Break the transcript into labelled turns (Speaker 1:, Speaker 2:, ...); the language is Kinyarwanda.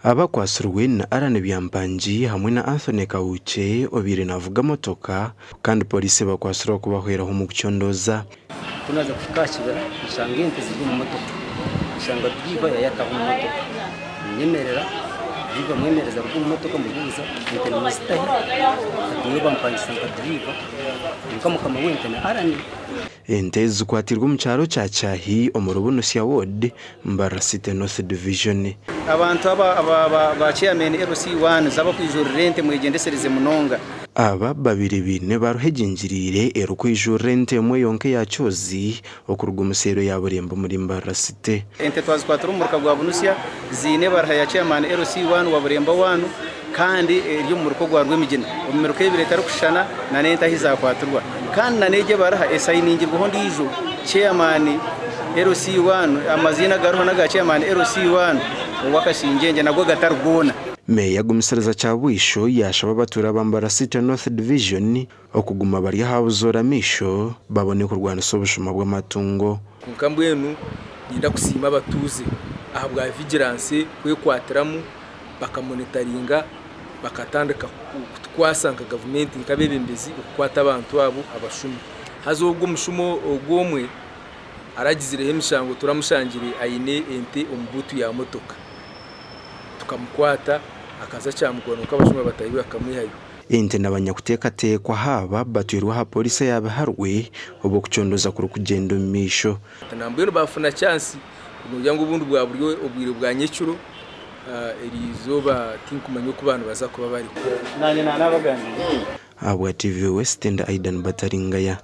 Speaker 1: Abakwasirwe na Arane Byampangi hamwe na Anthony Kawuche obire navuga motoka kandi polisi bakwasirwa kubahweraho mu gucyondoza.
Speaker 2: Tunaza kukashira ishanga ente ziri mu motoka ishanga driver yayataho mu motoka nyemerera driver mwemereza rwo mu motoka mubuza ente mustahi atiyo bampangi sanga driver kama wente na Arane
Speaker 1: ente zikwatirwa mu cyaro cya Cyahi omurubunusia ward Mbara City North Division.
Speaker 3: Abantu aba chairman RC1 zaba kwijura rente mwegendesereze munonga
Speaker 1: aba babiri bine baruhegingirire kwijura rente mwe yonke ya cyozi okurwa umusero ya burembo muri Mbara City.
Speaker 3: Ente twazikwatura umuruka gwa bunusia zine barahaya chairman RC1 wa burembo 1 kandi ryo mu ruko gwa rw'imigina umuruka y'ibireta rukushana na nenta hizakwaturwa kandi na neje baraha esayiningirwa ndijo chairman RC1 amazina garuho naga chairman RC1 wakashingenje nagwo gatarugona.
Speaker 1: Meya gumisaraza cyabwisho yashaba batura bambara City North Division okuguma bari habuzora misho babone kurwana sobushuma bw'amatungo
Speaker 4: kukambwenu ninda kusima batuze ahabwa vigilance kwekwatramu bakamonitoringa bakatandika kwasanga government ikabebembezi ukwata abantu abo abashumi hazobwo mushumo ogomwe aragizire hemishango turamushangire ayine ente ombutu ya motoka tukamukwata akaza cyamugwana kabashuma batayiwe akamwihayo
Speaker 1: ente nabanyakuteka tekwa haba batwirwa ha polisi yabaharwe obo kucondoza kuri kugenda misho
Speaker 4: nambwero bafuna chance kugira ngo ubundi bwa buryo obwire bwa nyecuro erizoba tinkumanya ko bantu baza kuba bari
Speaker 3: nanye nanabaganira
Speaker 1: abwa TV West and Aidan Bataringaya.